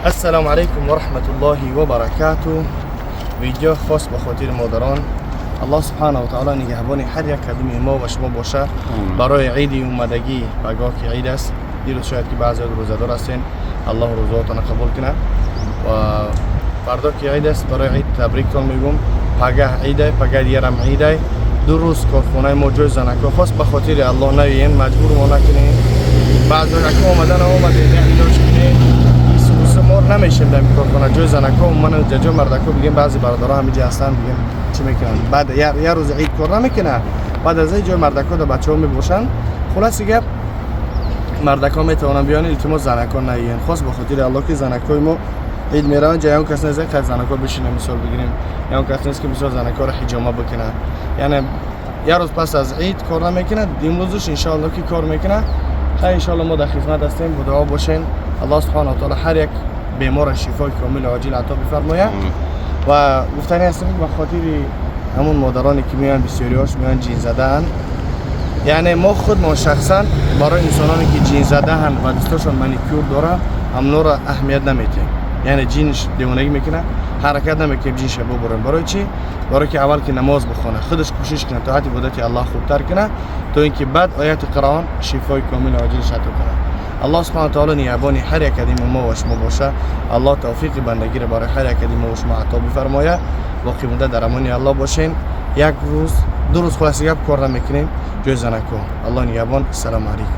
السلام علیکم و رحمت الله و برکاته. ویدیو خاص به خاطر مادران. الله سبحانه و تعالی نگهبان هر یک کدوم ما و شما باشه. برای عید اومدگی پگاه که عید است، دیروز شاید که بعضی روزدار هستین، الله روزاتون قبول کنه. و فردا که عید است، برای عید تبریکتون میگم. پگاه عیده، پگاه دیگه هم عیده. دو روز کارخانه ما جای زنکا خاص به خاطر الله نوین مجبور ما نکنین. بعضی که اومدن اینجاش کنین مور نمیشیم در کارخانه جای زنکا. من ججا مردکا بگیم بعضی برادرها همینجا هستن، بگیم چی میکنن بعد یه روز عید کار نمیکنه، بعد از این جای مردکا در بچه‌ها میباشن. خلاص گپ مردکا میتونن بیان التماس زنکا نگین. خاص به خاطر الله که زنکای ما عید میرن جای اون کس نیست که زنکا بشینه. مثال بگیریم یا اون کس نیست که مثلا زنکا رو حجامه بکنه، یعنی یه روز پس از عید کار نمیکنه، امروزش ان شاء الله که کار میکنه. ان شاء الله ما در خدمت هستیم، با دعا باشین. الله سبحانه و تعالی هر یک بیمار شفای کامل و عاجل عطا بفرماید. و گفتنی هستم به خاطر همون مادرانی که میان بسیاریاش میان جین زدن، یعنی ما شخصا برای انسانانی که جین زدن و دستشون مانیکور داره هم نور اهمیت نمیده، یعنی جینش دیوانگی میکنه، حرکت نمیکنه، جینش ببرن. برای چی؟ برای که اول که نماز بخونه، خودش کوشش کنه تا حد عبادت الله خوبتر کنه، تا اینکه بعد آیات قرآن شفای کامل و عاجل عطا کنه. الله سبحانه و تعالی نیابانی هر یک کدوم ما و شما باشه. الله توفیق بندگی را برای هر یک کدوم ما و شما عطا بفرماید. باقی مونده در امان الله باشین. یک روز دو روز خلاص گپ کار نمیکنیم جای زنکو. الله نیابان. السلام علیکم.